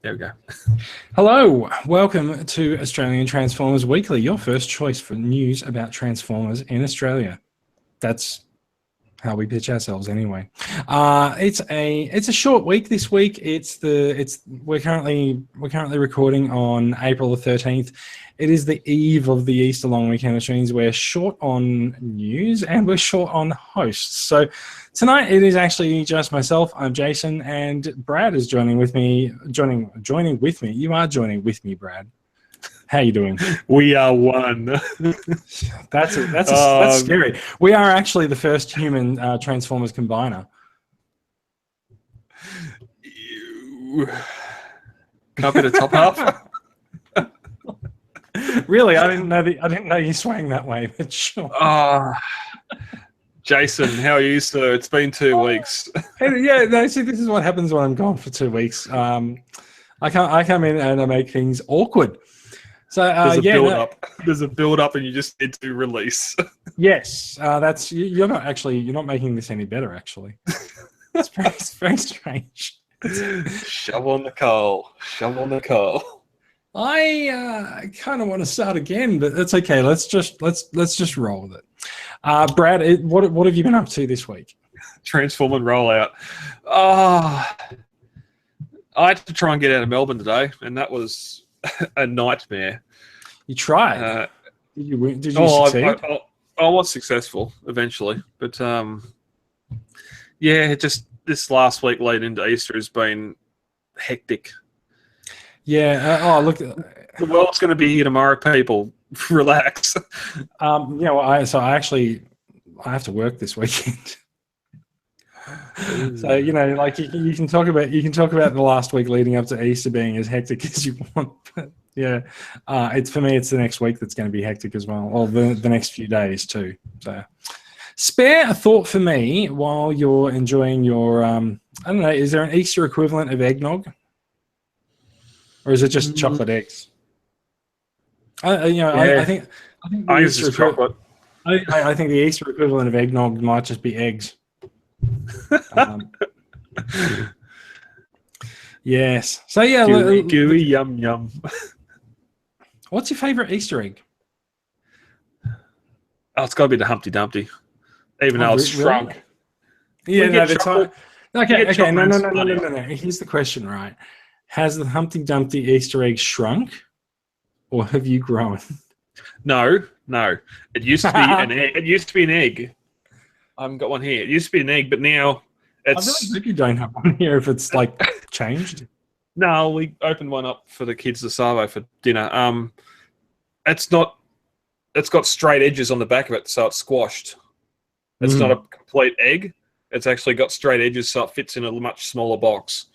There we go. Hello, welcome to Australian Transformers Weekly, your first choice for news about Transformers in Australia. That's how we pitch ourselves, anyway. It's a short week this week. We're currently recording on April the 13th. It is the eve of the Easter long weekend, which means we're short on news and we're short on hosts. So tonight it is actually just myself. I'm Jason, and Brad is joining with me. Joining with me. You are joining with me, Brad. How you doing? We are one. That's scary. We are actually the first human Transformers combiner. Can't be the top half. Really, I didn't know you swang that way. But sure. Jason, how are you, sir? It's been 2 weeks. Yeah, no. See, this is what happens when I'm gone for 2 weeks. I come in and I make things awkward. So There's a build up, and you just need to release. Yes, you're not making this any better. Actually, it's very strange. Shove on the coal. Shove on the coal. I kind of want to start again, but that's okay. Let's just roll with it. Brad, what have you been up to this week? Transform and rollout. I had to try and get out of Melbourne today, and that was a nightmare. You tried. Did you win? Did you succeed? I was successful eventually, but just this last week leading into Easter has been hectic. Yeah. Look, the world's going to be here tomorrow. People, relax. I have to work this weekend. So you can talk about the last week leading up to Easter being as hectic as you want, but yeah, it's for me. It's the next week that's going to be hectic as well, or the next few days too. So, spare a thought for me while you're enjoying your. I don't know. Is there an Easter equivalent of eggnog, or is it just chocolate eggs? I think the Easter chocolate. I think the Easter equivalent of eggnog might just be eggs. Yes. So yeah, gooey yum yum. What's your favorite Easter egg? Oh, it's got to be the Humpty Dumpty, even though it's shrunk. Yeah, no, the time. Okay. No. Here's the question, right? Has the Humpty Dumpty Easter egg shrunk, or have you grown? No. It used to be an egg. It used to be an egg. I haven't got one here. It used to be an egg, but now it's... I really hope you don't have one here if it's changed. No, we opened one up for the kids to Savo for dinner. It's got straight edges on the back of it, so it's squashed. It's not a complete egg. It's actually got straight edges, so it fits in a much smaller box.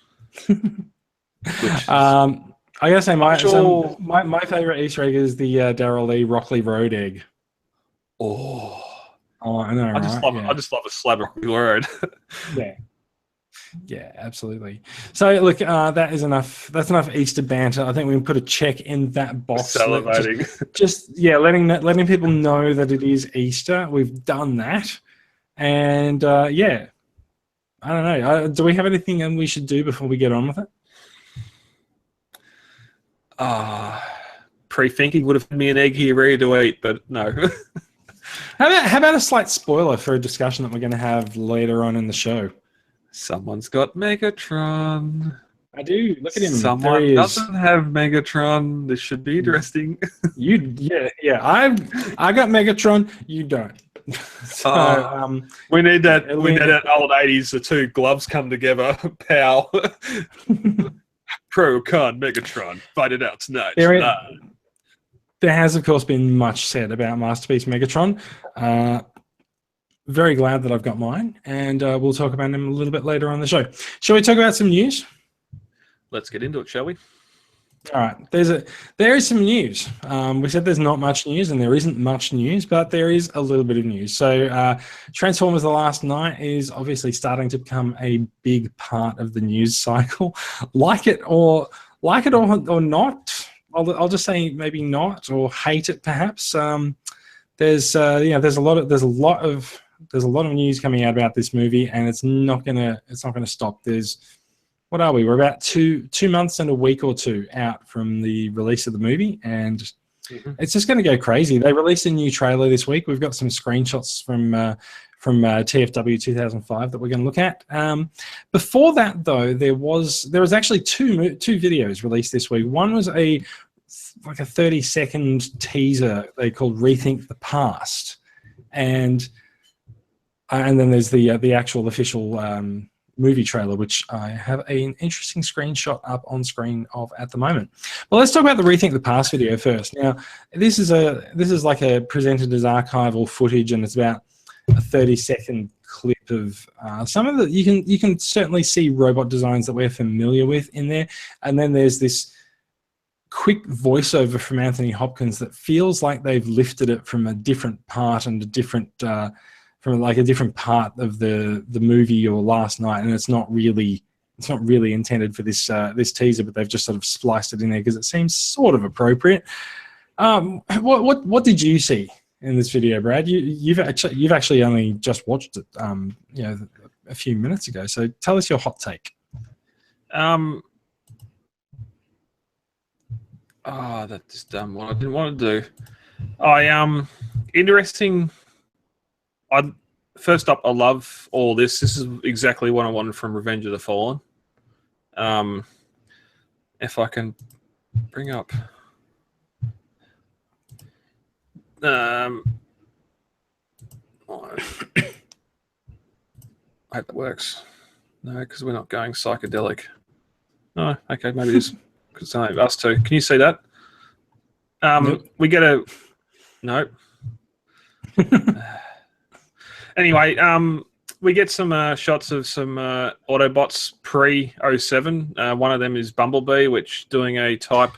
I gotta say, my favorite Easter egg is the Darryl Lee Rockley Road egg. Oh, I know. I just love a slab of road. Yeah, absolutely. So look, that is enough. That's enough Easter banter. I think we can put a check in that box. Salivating. Letting people know that it is Easter. We've done that, and I don't know. Do we have anything we should do before we get on with it? Pre-thinking would have given me an egg here ready to eat, but no. How about a slight spoiler for a discussion that we're going to have later on in the show? Someone's got Megatron. I do. Look at him. Someone doesn't have Megatron. This should be interesting. I got Megatron. You don't. So, we need that. We need that old '80s. The two gloves come together. Pow. Pro con Megatron. Fight it out tonight. There has, of course, been much said about Masterpiece Megatron. Very glad that I've got mine, and we'll talk about him a little bit later on the show. Shall we talk about some news? Let's get into it, shall we? All right. There is some news. We said there's not much news, and there isn't much news, but there is a little bit of news. So Transformers: The Last Night is obviously starting to become a big part of the news cycle. Like it or not. I'll just say maybe not, or hate it perhaps. There's a lot of news coming out about this movie, and it's not gonna stop. There's what are we? We're about two months and a week or two out from the release of the movie, and it's just going to go crazy. They released a new trailer this week. We've got some screenshots from TFW 2005 that we're going to look at. Before that, though, there was actually two videos released this week. One was like a 30-second teaser they called "Rethink the Past," and then there's the actual official movie trailer, which I have an interesting screenshot up on screen of at the moment. Well, let's talk about the Rethink the Past video first. Now, this is like a presented as archival footage, and it's about a 30-second clip of some of the you can certainly see robot designs that we're familiar with in there, and then there's this quick voiceover from Anthony Hopkins that feels like they've lifted it from a different part and a different from like a different part of the movie or Last Night, and it's not really intended for this this teaser, but they've just sort of spliced it in there because it seems sort of appropriate. What did you see in this video, Brad? You've actually only just watched it, a few minutes ago. So tell us your hot take. That's done what I didn't want to do. Interesting. First up, I love all this. This is exactly what I wanted from Revenge of the Fallen. If I can bring up, I hope that works. No, because we're not going psychedelic. Oh, okay, maybe it is because it's only us two. Can you see that? Nope. We get a no. Anyway, we get some shots of some Autobots pre-07. One of them is Bumblebee, which doing a type.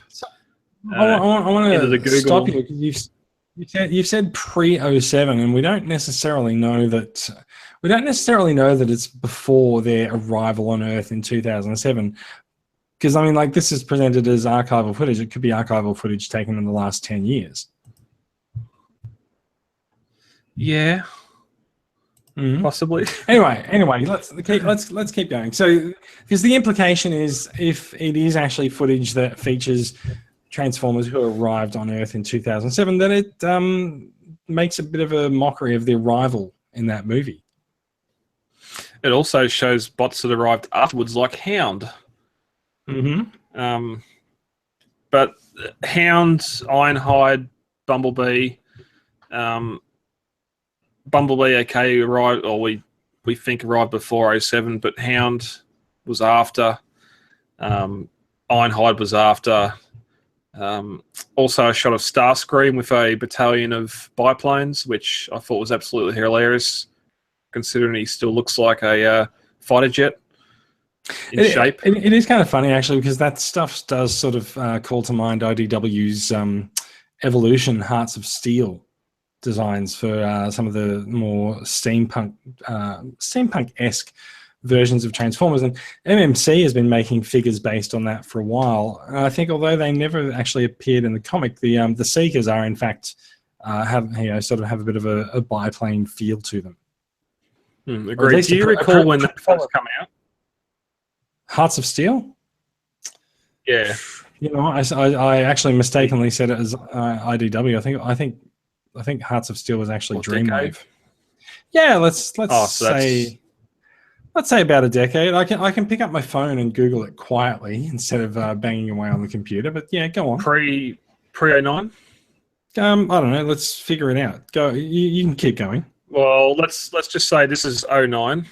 I want to Google. stop you because you've said pre-07, and we don't necessarily know that it's before their arrival on Earth in 2007. Because I mean, like, this is presented as archival footage. It could be archival footage taken in the last 10 years. Yeah. Possibly. Anyway, let's keep going. So, because the implication is, if it is actually footage that features Transformers who arrived on Earth in 2007, then it makes a bit of a mockery of the arrival in that movie. It also shows bots that arrived afterwards, like Hound. But Hound, Ironhide, Bumblebee. Bumblebee, okay, arrived, or we think arrived before 07, but Hound was after. Ironhide was after. Also a shot of Starscream with a battalion of biplanes, which I thought was absolutely hilarious, considering he still looks like a fighter jet in shape. It is kind of funny, actually, because that stuff does sort of call to mind IDW's Evolution Hearts of Steel designs for some of the more steampunk-esque versions of Transformers, and MMC has been making figures based on that for a while. I think, although they never actually appeared in the comic, the Seekers are in fact sort of have a bit of a biplane feel to them. Agreed. Do you recall when that first come out? Hearts of Steel? Yeah. I actually mistakenly said it as IDW. I think Hearts of Steel was actually Dreamwave. Yeah, let's say about a decade. I can pick up my phone and Google it quietly instead of banging away on the computer. But yeah, go on. Pre 09? I don't know. Let's figure it out. Go. You can keep going. Well, let's just say this is 09,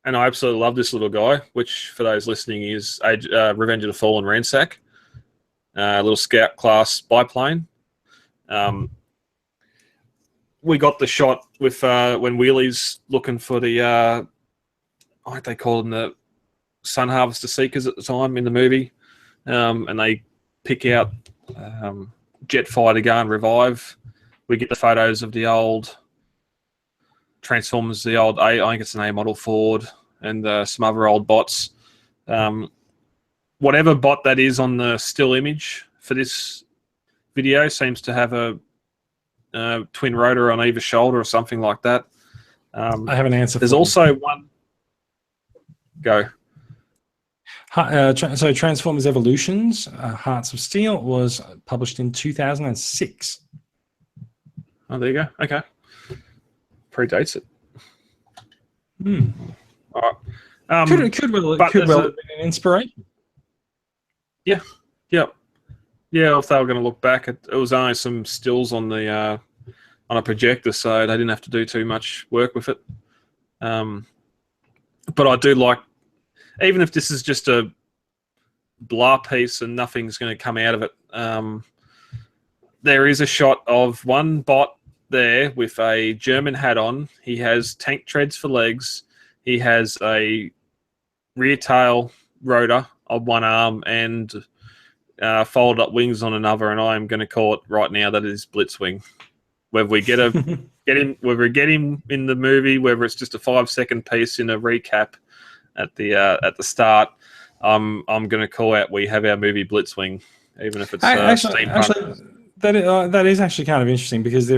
and I absolutely love this little guy. Which, for those listening, is Revenge of the Fallen Ransack, little scout class biplane. We got the shot with when Wheelie's looking for the, I think they called them the Sun Harvester Seekers at the time in the movie, and they pick out jet fighter gun Revive. We get the photos of the old Transformers, the old I think it's an A model Ford, and some other old bots. Whatever bot that is on the still image for this video seems to have a twin rotor on either shoulder or something like that. I have an answer. There's also one. Go. So Transformers Evolutions, Hearts of Steel was published in 2006. Oh, there you go. Okay. Predates it. All right. Could well have been an inspiration. Yeah. Yep. Yeah, if they were going to look back, it was only some stills on the on a projector, so they didn't have to do too much work with it. But I do like, even if this is just a blah piece and nothing's going to come out of it, there is a shot of one bot there with a German hat on. He has tank treads for legs. He has a rear tail rotor on one arm and folded up wings on another, and I am going to call it right now that it is Blitzwing. Whether we get whether we get him in the movie, whether it's just a 5-second piece in a recap at the start, I'm going to call out we have our movie Blitzwing, even if it's steampunk. That is actually kind of interesting because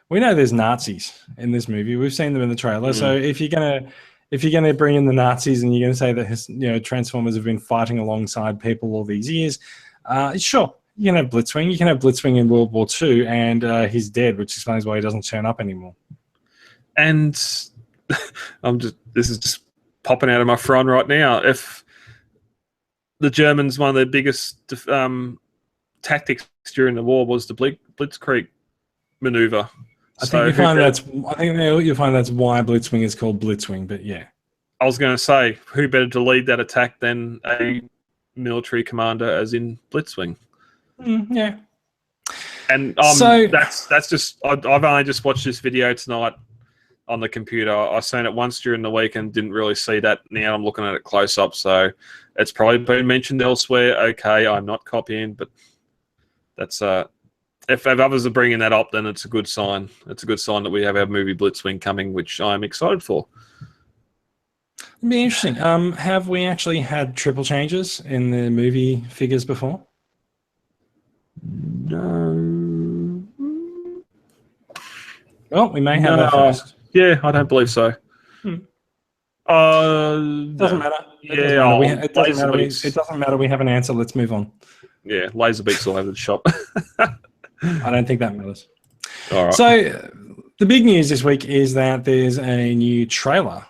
we know there's Nazis in this movie. We've seen them in the trailer. So if you're gonna bring in the Nazis and you're gonna say that Transformers have been fighting alongside people all these years, sure, you can have Blitzwing. You can have Blitzwing in World War II, and he's dead, which explains why he doesn't turn up anymore. And this is just popping out of my front right now. If the Germans, one of their biggest tactics during the war was the Blitzkrieg maneuver. I think you'll find that's why Blitzwing is called Blitzwing, but yeah. I was going to say, who better to lead that attack than a military commander as in Blitzwing? Yeah. And that's just, I've only just watched this video tonight on the computer. I've seen it once during the week and didn't really see that. Now I'm looking at it close up, so it's probably been mentioned elsewhere. Okay, I'm not copying, but that's if others are bringing that up, then it's a good sign. It's a good sign that we have our movie Blitzwing coming, which I'm excited for. It'd be interesting. Have we actually had triple changes in the movie figures before? No. Well, we may have that first. Yeah, I don't believe so. Doesn't matter. It doesn't matter. We have an answer. Let's move on. Yeah, laser beaks all over the shop. I don't think that matters. All right. So the big news this week is that there's a new trailer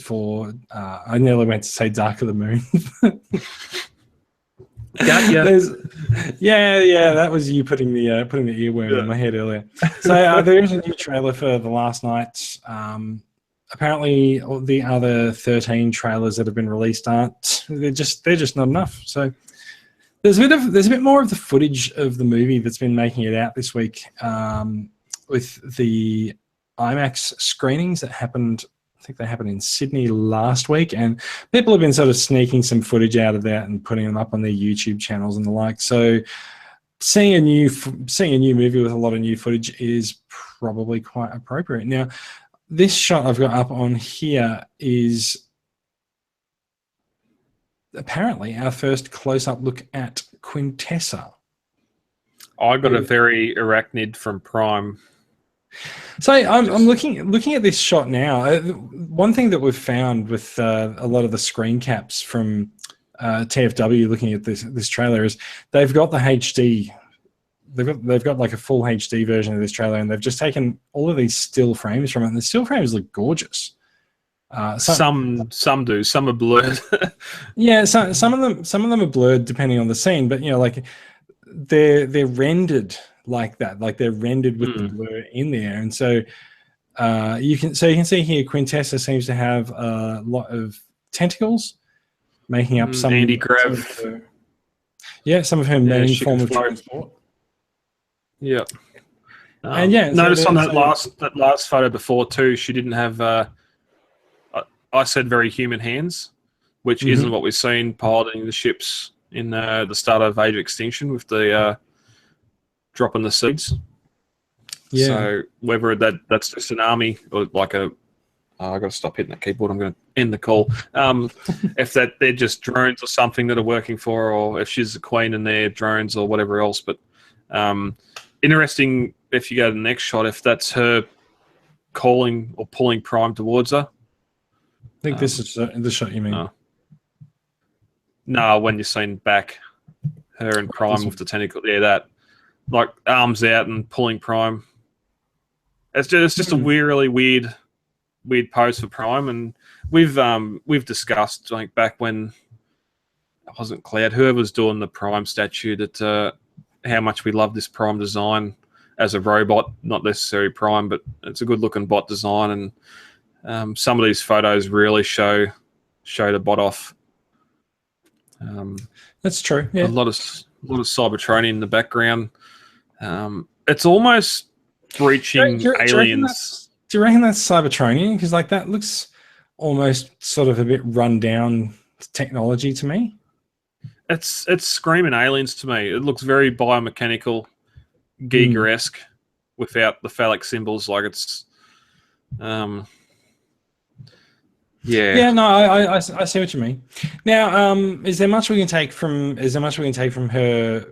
for, I nearly went to say Dark of the Moon. Yeah, that was you putting the earworm in my head earlier. So there is a new trailer for The Last Night. Apparently, the other 13 trailers that have been released they're just not enough. So there's a bit more of the footage of the movie that's been making it out this week, with the IMAX screenings that happened. I think they happened in Sydney last week, and people have been sort of sneaking some footage out of that and putting them up on their YouTube channels and the like. So seeing a new movie with a lot of new footage is probably quite appropriate. Now, this shot I've got up on here is apparently our first close-up look at Quintessa. I got a very arachnid from Prime. So I'm looking at this shot now. One thing that we've found with a lot of the screen caps from TFW looking at this trailer is they've got the HD. They've got like a full HD version of this trailer, and they've just taken all of these still frames from it, and the still frames look gorgeous. Some do. Some are blurred. Yeah, some of them are blurred depending on the scene, but like they're rendered like that, like they're rendered with the blur in there, and so you can see here Quintessa seems to have a lot of tentacles making up some anti-grav. Some of her main form of transport. Yeah. And notice on that last photo before too, she didn't have I said very human hands, which isn't what we've seen piloting the ships in the start of Age of Extinction with the dropping the seeds. Yeah. So whether that's just an army or like I've got to stop hitting that keyboard. I'm going to end the call. If they're just drones or something that are working for her, or if she's a queen and they're drones or whatever else. But interesting if you go to the next shot, if that's her calling or pulling Prime towards her. I think this is the shot you mean. No, when you're seen back, her in Prime with the tentacle. Yeah, that like arms out and pulling Prime. It's just a really weird pose for Prime, and we've discussed like back when it wasn't Cloud, whoever's doing the Prime statue, that how much we love this Prime design as a robot, not necessarily Prime, but it's a good looking bot design, and some of these photos really show the bot off. That's true. Yeah, a lot of Cybertronian in the background. It's almost breaching aliens. Do you reckon that's Cybertronian? Because like that looks almost sort of a bit run down technology to me. It's screaming aliens to me. It looks very biomechanical, Giga-esque, without the phallic symbols. Like it's, yeah. Yeah, no, I see what you mean. Now, is there much we can take from her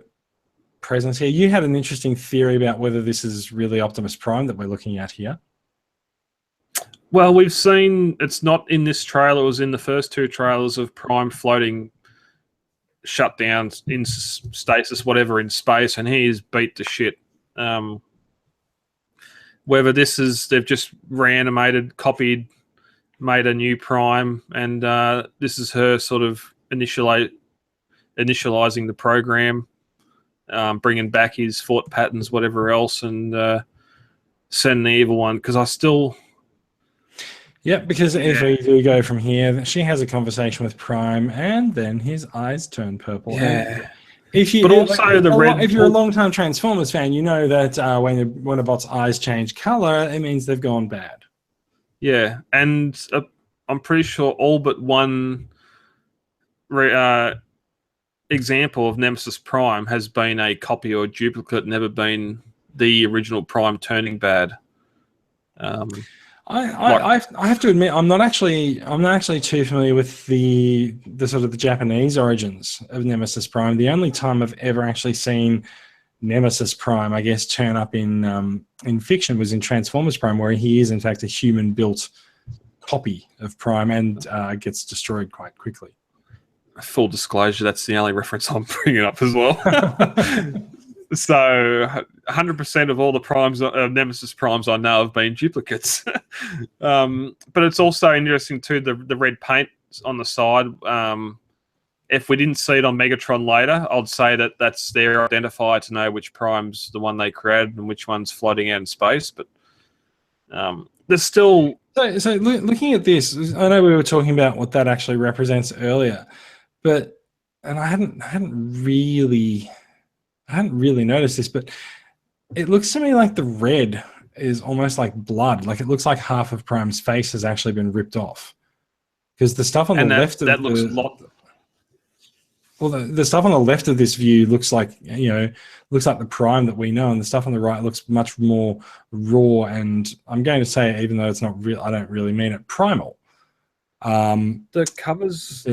presence here? You had an interesting theory about whether this is really Optimus Prime that we're looking at here. Well, we've seen it's not in this trailer. It was in the first two trailers of Prime floating, shut down in stasis, whatever, in space, and he is beat to shit. Whether this is they've just reanimated, copied, made a new Prime, and this is her sort of initializing the program, bringing back his thought patterns, whatever else, and send the evil one. Because I still... Yep, because if we do go from here, she has a conversation with Prime, and then his eyes turn purple. Yeah. If you, but also if you're a long-time Transformers fan, you know that when a bot's eyes change color, it means they've gone bad. Yeah, and I'm pretty sure all but one example of Nemesis Prime has been a copy or a duplicate, never been the original Prime turning bad. I have to admit, I'm not actually too familiar with the sort of the Japanese origins of Nemesis Prime. The only time I've ever actually seen Nemesis Prime, I guess, turn up in fiction was in Transformers Prime, where he is in fact a human-built copy of Prime and gets destroyed quite quickly. Full disclosure, that's the only reference I'm bringing up as well. So 100% of all the primes, Nemesis Primes I know have been duplicates. But it's also interesting too, the red paint on the side. If we didn't see it on Megatron later, I'd say that that's their identifier to know which Prime's the one they created and which one's floating out in space. But there's still... So looking at this, I know we were talking about what that actually represents earlier, and I hadn't really noticed this, but it looks to me like the red is almost like blood. Like it looks like half of Prime's face has actually been ripped off, because the stuff on the left of the stuff on the left of this view looks like the Prime that we know, and the stuff on the right looks much more raw. And I'm going to say, even though it's not real, I don't really mean it, primal. The covers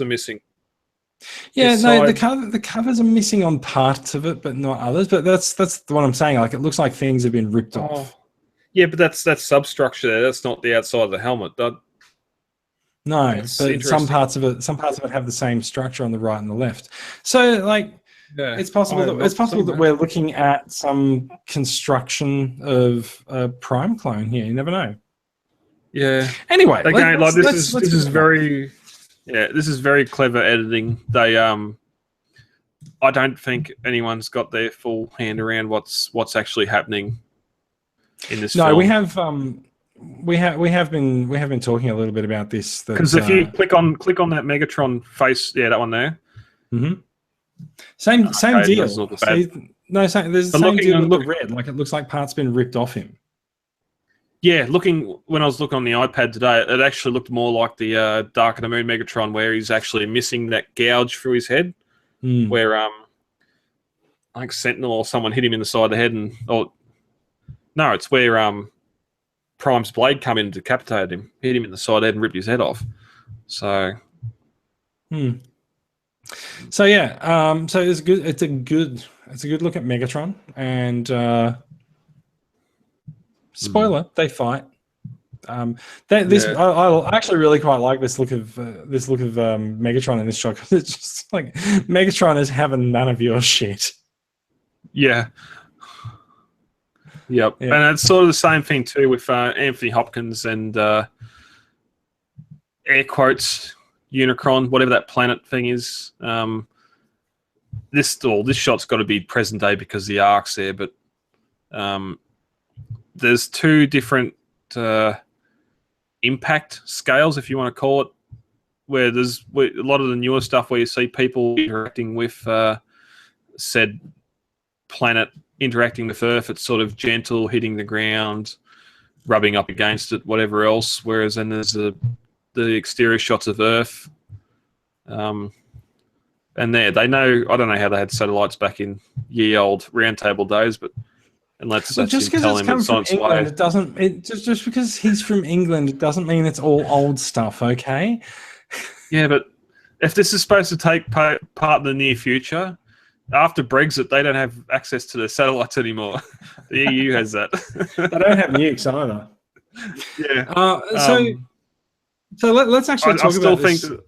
are missing. Yeah, no, the covers are missing on parts of it, but not others. But that's what I'm saying. Like it looks like things have been ripped off. Yeah, but that's substructure there. That's not the outside of the helmet. No, but some parts of it have the same structure on the right and the left. So, like, it's possible that we're looking at some construction of a Prime clone here. You never know. Yeah. Anyway, again, this is very clever editing. They I don't think anyone's got their full hand around what's actually happening in this film. No, we have been talking a little bit about this, because if you click on that Megatron face, that one there. Mm-hmm. Same deal. There's the same deal with the red. Like it looks like parts been ripped off him. Yeah, when I was looking on the iPad today, it actually looked more like the Dark of the Moon Megatron, where he's actually missing that gouge through his head, where I think Sentinel or someone hit him in the side of the head, no, it's where Prime's blade come in and decapitated him, hit him in the side of the head and ripped his head off. So, so yeah, so it's good. It's a good look at Megatron, and spoiler, they fight. This Yeah. I actually really quite like this look of Megatron in this shot, because it's just like Megatron is having none of your shit. Yeah. Yep. Yeah. And it's sort of the same thing too with Anthony Hopkins and air quotes Unicron, whatever that planet thing is. This shot's got to be present day because the arc's there, but there's two different impact scales, if you want to call it, where there's a lot of the newer stuff where you see people interacting with said planet, interacting with Earth. It's sort of gentle, hitting the ground, rubbing up against it, whatever else. Whereas then there's the exterior shots of Earth. And they know, I don't know how they had satellites back in ye old round table days, but unless that's just because it's come from England, it doesn't. Just because he's from England, it doesn't mean it's all old stuff. Okay. Yeah, but if this is supposed to take part in the near future, after Brexit, they don't have access to the satellites anymore. The EU has that. They don't have nukes either. Yeah. So let's actually talk about this. That,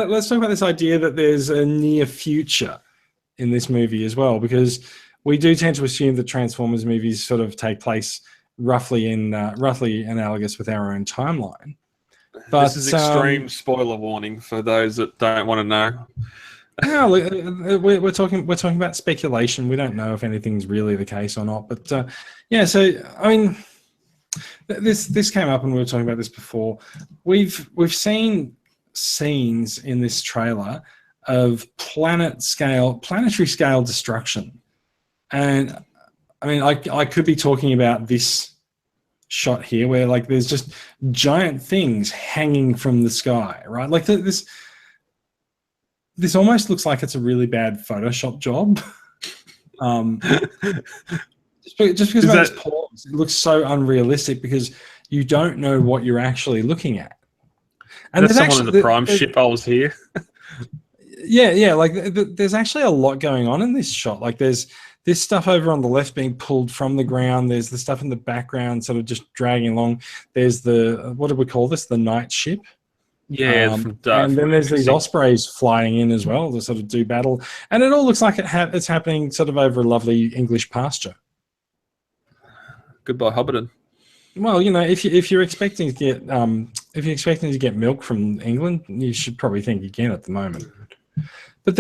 let's talk about this idea that there's a near future in this movie as well, because we do tend to assume that Transformers movies sort of take place roughly analogous with our own timeline. But this is extreme spoiler warning for those that don't want to know. No, we're talking about speculation. We don't know if anything's really the case or not. But yeah, so I mean, this came up and we were talking about this before. We've seen scenes in this trailer of planetary scale destruction, and I mean, I could be talking about this shot here where like there's just giant things hanging from the sky, right? Like this almost looks like it's a really bad Photoshop job. Just because of its pause, it looks so unrealistic because you don't know what you're actually looking at. And there's someone in the prime ship I was here. Yeah. Like there's actually a lot going on in this shot. Like there's this stuff over on the left being pulled from the ground. There's the stuff in the background sort of just dragging along. There's what do we call this? The night ship. Yeah, and then there's these ospreys flying in as well to sort of do battle, and it all looks like it's happening sort of over a lovely English pasture. Goodbye, Hobbiton. Well, you know, if you're expecting to get milk from England, you should probably think again at the moment. But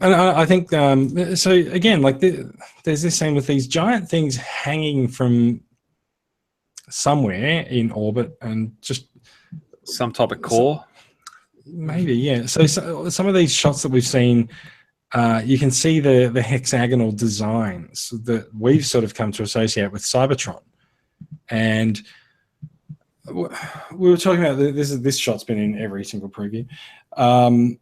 I think so again, like there's this scene with these giant things hanging from somewhere in orbit and just some type of core. Maybe, yeah. So some of these shots that we've seen, you can see the hexagonal designs that we've sort of come to associate with Cybertron. And we were talking about this shot's been in every single preview. There's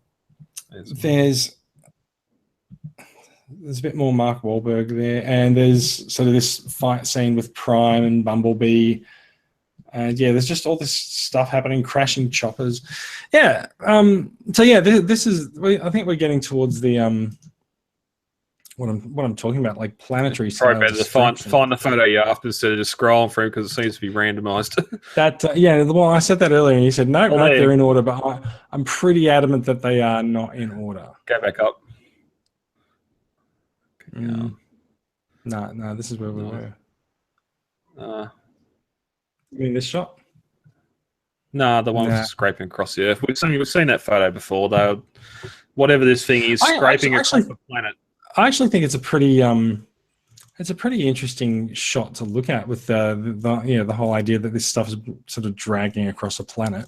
a bit more Mark Wahlberg there, and there's sort of this fight scene with Prime and Bumblebee. And yeah, there's just all this stuff happening, crashing choppers. Yeah. So yeah, this is. I think we're getting towards the what I'm talking about, like planetary. Probably better to find the photo you after instead of just scrolling through because it seems to be randomized. Yeah. Well, I said that earlier, and you said no, they're in order, but I'm pretty adamant that they are not in order. Go back up. No, this is where we were. You mean this shot? No, the one was scraping across the Earth. We've seen that photo before, though. Whatever this thing is, scraping across the planet. I actually think it's a pretty interesting shot to look at with the whole idea that this stuff is sort of dragging across a planet.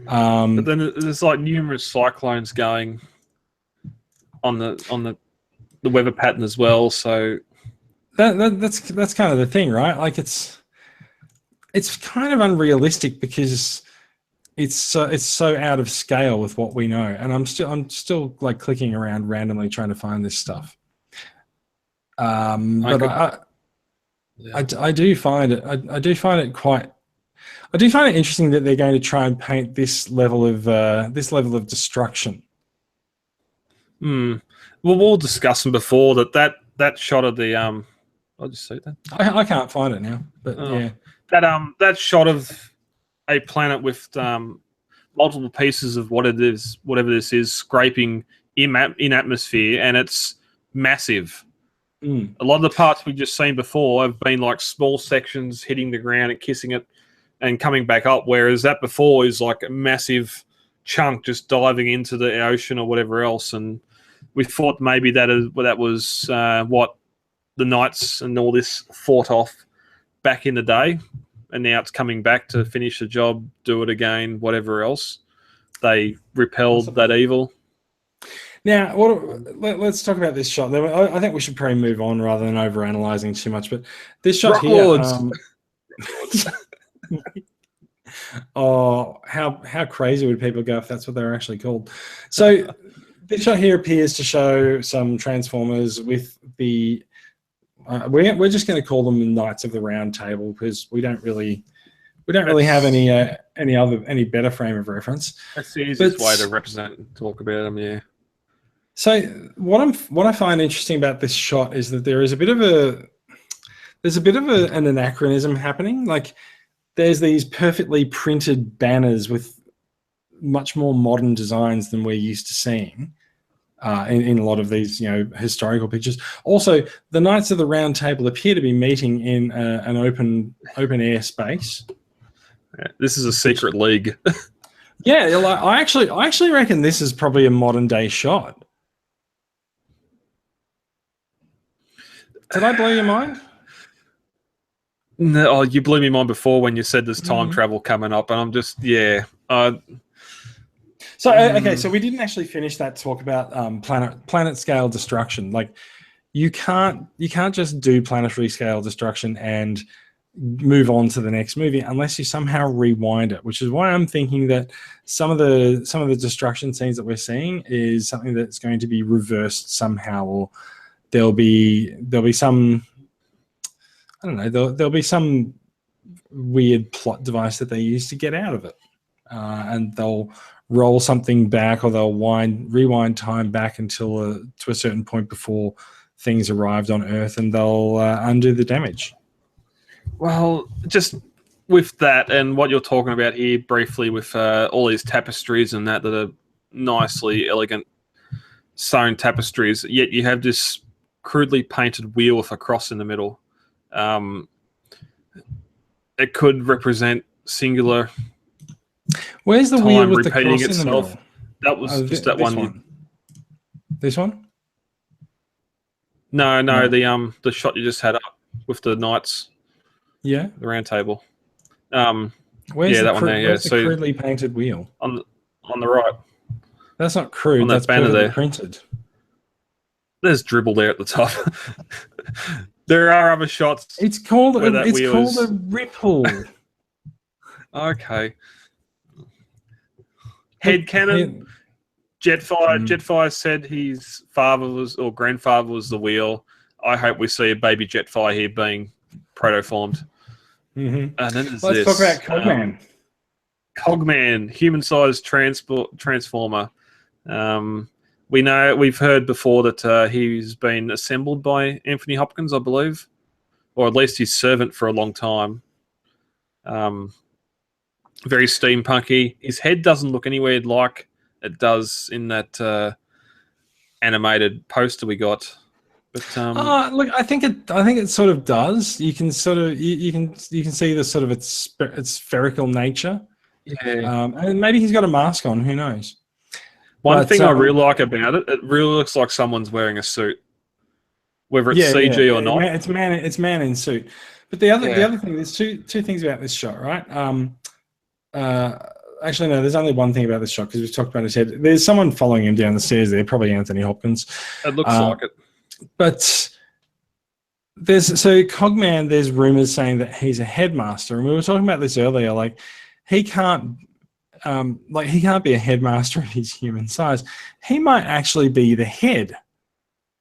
But then there's like numerous cyclones going on the weather pattern as well. So that's kind of the thing, right? Like it's kind of unrealistic because it's so out of scale with what we know, and I'm still like clicking around randomly trying to find this stuff. I do find it interesting that they're going to try and paint this level of destruction. Well, we'll discuss them before that shot of the I'll just see that. I can't find it now, but yeah. That shot of a planet with multiple pieces of whatever this is, scraping in atmosphere, and it's massive. A lot of the parts we've just seen before have been like small sections hitting the ground and kissing it and coming back up, whereas that before is like a massive chunk just diving into the ocean or whatever else. And we thought maybe that was what the Knights and all this fought off back in the day, and now it's coming back to finish the job, do it again, whatever else. They repelled that evil. Now, let's talk about this shot. I think we should probably move on rather than overanalyzing too much. But this shot here, oh, how crazy would people go if that's what they were actually called? So this shot here appears to show some Transformers with the. We're just going to call them the Knights of the Round Table because we don't really have any better frame of reference. That's the easiest way to represent and talk about them. Yeah. So what I find interesting about this shot is that there's a bit of an anachronism happening. Like there's these perfectly printed banners with much more modern designs than we're used to seeing in a lot of these historical pictures. Also, the Knights of the Round Table appear to be meeting in an open air space. Yeah, this is a secret league. Yeah, like, I actually reckon this is probably a modern day shot. Did I blow your mind? No, you blew me mind before when you said there's time travel coming up, and I'm just So okay, so we didn't actually finish that talk about planet scale destruction. Like you can't just do planetary scale destruction and move on to the next movie unless you somehow rewind it, which is why I'm thinking that some of the destruction scenes that we're seeing is something that's going to be reversed somehow, or there'll be some, I don't know, there'll be some weird plot device that they use to get out of it, and they'll roll something back, or they'll rewind time back until to a certain point before things arrived on Earth, and they'll undo the damage. Well, just with that and what you're talking about here briefly with all these tapestries and that are nicely elegant sewn tapestries, yet you have this crudely painted wheel with a cross in the middle. It could represent singular. Where's the wheel with the cross itself. In the middle? That was just that one. This one? No, the shot you just had up with the Knights. Yeah, the Round Table. Where's that one there? Yeah, so crudely painted wheel on the right. That's not crude. On that's banner there. Printed. There's dribble there at the top. There are other shots. It's called a ripple. Okay. Headcanon. Jetfire said his father was or grandfather was the wheel. I hope we see a baby Jetfire here being protoformed. Mm-hmm. And then let's talk about Cogman. Cogman, human-sized transformer. We've heard before that he's been assembled by Anthony Hopkins, I believe, or at least his servant for a long time. Very steampunky. His head doesn't look anywhere like it does in that animated poster we got. But look, I think it sort of does. You can sort of you can see the sort of its spherical nature. Yeah. And maybe he's got a mask on. Who knows? One thing I really like about it, it really looks like someone's wearing a suit, whether it's CG or not. It's man in suit. But the other thing, there's two things about this shot, right? Actually, no, there's only one thing about this shot because we've talked about his head. There's someone following him down the stairs there, probably Anthony Hopkins. It looks like it. But Cogman, there's rumors saying that he's a headmaster, and we were talking about this earlier. Like he can't be a headmaster at his human size. He might actually be the head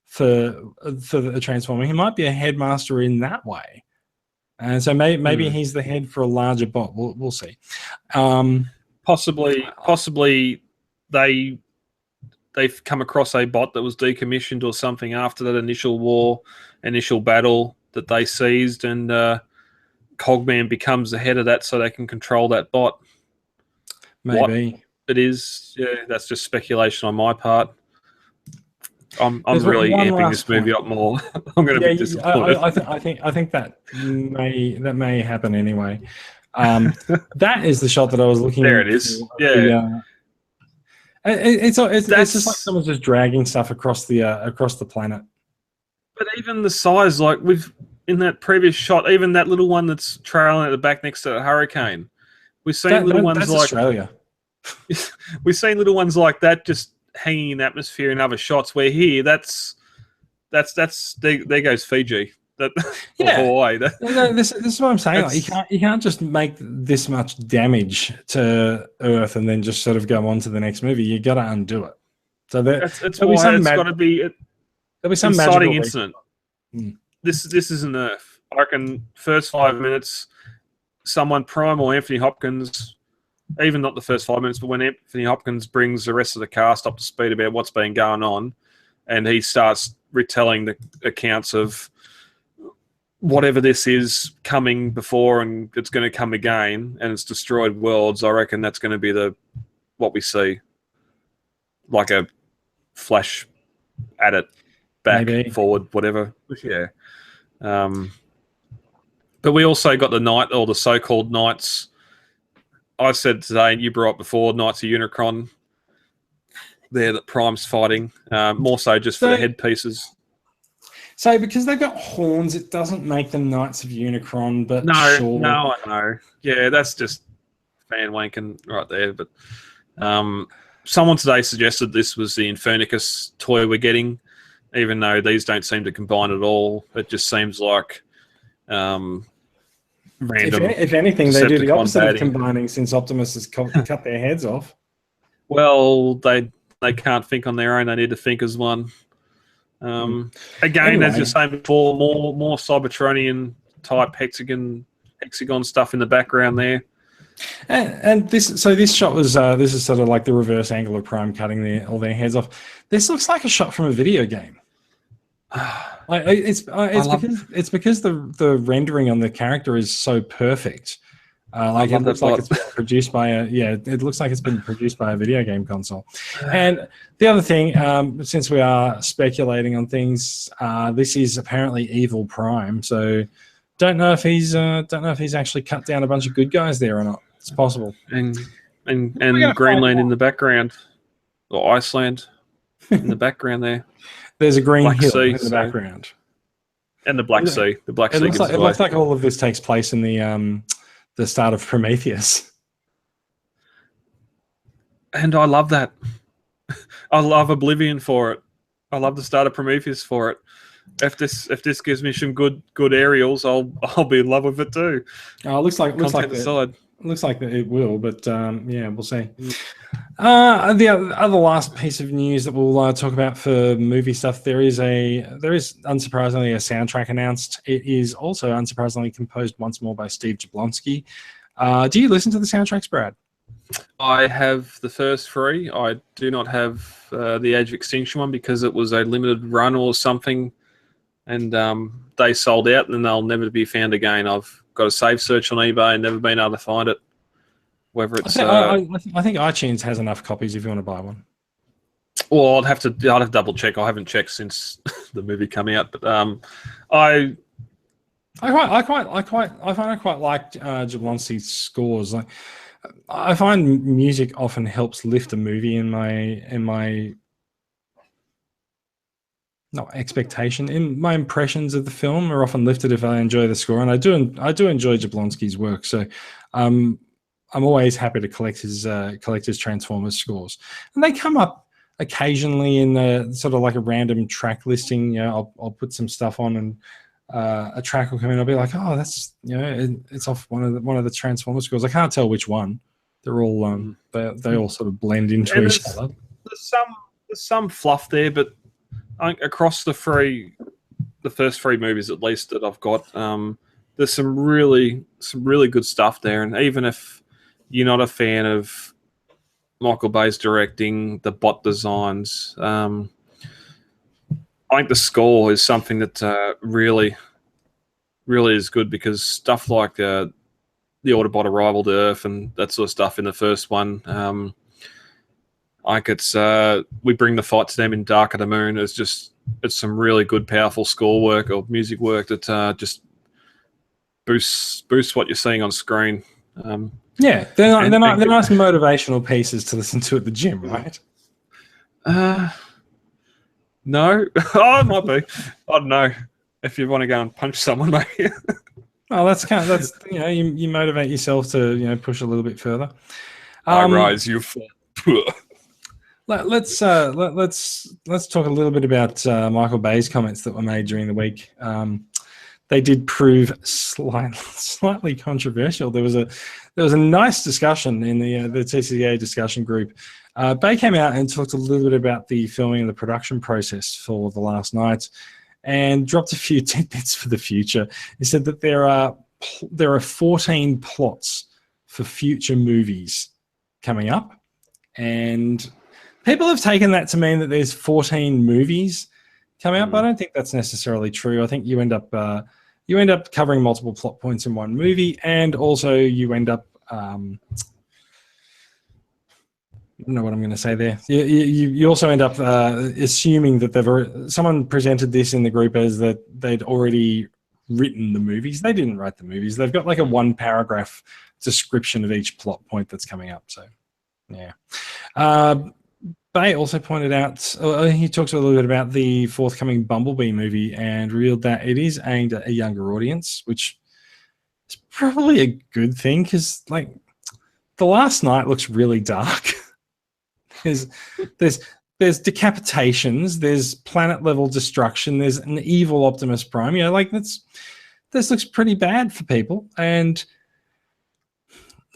for the Transformer. He might be a headmaster in that way, and so maybe he's the head for a larger bot. We'll see. Possibly they've come across a bot that was decommissioned or something after that initial battle. that they seized, and Cogman becomes the head of that, so they can control that bot. Maybe What it is, yeah, that's just speculation on my part. I'm there's really one amping last this movie point. up more. I'm going to be disappointed. I think that may happen anyway. That is the shot that I was looking. There it is. For Yeah, it's just like that's. someone's just dragging stuff across the planet. But even the size, like in that previous shot, even that little one that's trailing at the back next to a hurricane, we've seen little ones That's like Australia. we've seen little ones like that just hanging in atmosphere in other shots. Where here, that's there goes Fiji. That or Hawaii. This is what I'm saying. Like, you can't just make this much damage to Earth and then just sort of go on to the next movie. You got to undo it. So it's got to be there'll be some inciting magical incident. This isn't Earth. I reckon first 5 minutes, someone Prime or Anthony Hopkins, even not the first 5 minutes, but when Anthony Hopkins brings the rest of the cast up to speed about what's been going on, and he starts retelling the accounts of whatever this is coming before and it's going to come again, and it's destroyed worlds, I reckon that's going to be what we see. Like a flash at it, back, forward, whatever. Yeah. But we also got the night, or the so-called knights. I said today, and you brought up before, Knights of Unicron. There that Prime's fighting, more so just for the headpieces. So because they've got horns, it doesn't make them Knights of Unicron, but no, I know. Yeah, that's just fan wanking right there. But someone today suggested this was the Infernicus toy we're getting, even though these don't seem to combine at all. It just seems like random. If anything, they do the opposite of combining, since Optimus has cut their heads off. Well, they can't think on their own. They need to think as one. Again, anyway, as you're saying before, more Cybertronian type hexagon stuff in the background there. And this shot was this is sort of like the reverse angle of Prime cutting all their heads off. This looks like a shot from a video game. It's because the rendering on the character is so perfect. It looks like it's been produced by a video game console. And the other thing, since we are speculating on things, this is apparently Evil Prime. So don't know if he's actually cut down a bunch of good guys there or not. It's possible. And Greenland in the background, or Iceland in the background there. There's a green hill in the background. And the Black Sea. The Black Sea. It looks like all of this takes place in the start of Prometheus. And I love that. I love Oblivion for it. I love the start of Prometheus for it. If this gives me some good aerials, I'll be in love with it too. Oh, it looks like it will, but yeah, we'll see. The other last piece of news that we'll talk about for movie stuff, there is unsurprisingly a soundtrack announced. It is also unsurprisingly composed once more by Steve Jablonsky. Do you listen to the soundtracks, Brad? I have the first three. I do not have the Age of Extinction one because it was a limited run or something, and they sold out and they'll never be found again. I've got a save search on eBay and never been able to find it. Whether it's, I think iTunes has enough copies if you want to buy one. Well, I'd have to double check. I haven't checked since the movie came out, but I find I quite like Jablonski's scores. Like, I find music often helps lift a movie in my not expectation. In my impressions of the film are often lifted if I enjoy the score, and I do enjoy Jablonski's work. So I'm always happy to collect his Transformers scores, and they come up occasionally in the sort of like a random track listing. You know, I'll put some stuff on, and a track will come in. I'll be like, oh, that's it's off one of the Transformers scores. I can't tell which one. They're all they all sort of blend into each other. There's some fluff there, but across the first three movies at least that I've got, there's some really good stuff there. And even if you're not a fan of Michael Bay's directing, the bot designs, I think the score is something that really really is good because stuff like the Autobot arrival to Earth and that sort of stuff in the first one, like it's we bring the fight to them in Dark of the Moon. It's some really good, powerful score work or music work that just boosts what you're seeing on screen. Yeah, they're nice motivational pieces to listen to at the gym, right? No. Oh, it might be. I don't know. If you want to go and punch someone, maybe. Oh, that's you motivate yourself to push a little bit further. I rise, you fall. Let's talk a little bit about Michael Bay's comments that were made during the week. They did prove slightly controversial. There was a nice discussion in the TCA discussion group. Bay came out and talked a little bit about the filming and the production process for The Last Night, and dropped a few tidbits for the future. He said that there are 14 plots for future movies coming up, and people have taken that to mean that there's 14 movies coming up. I don't think that's necessarily true. I think you end up covering multiple plot points in one movie, and also you end up I don't know what I'm going to say there. You also end up assuming that someone presented this in the group as that they'd already written the movies. They didn't write the movies. They've got like a 1-paragraph description of each plot point that's coming up. So, yeah. Bay also pointed out, he talks a little bit about the forthcoming Bumblebee movie and revealed that it is aimed at a younger audience, which is probably a good thing because, like, The Last Night looks really dark. There's decapitations, there's planet level destruction, there's an evil Optimus Prime. This looks pretty bad for people, and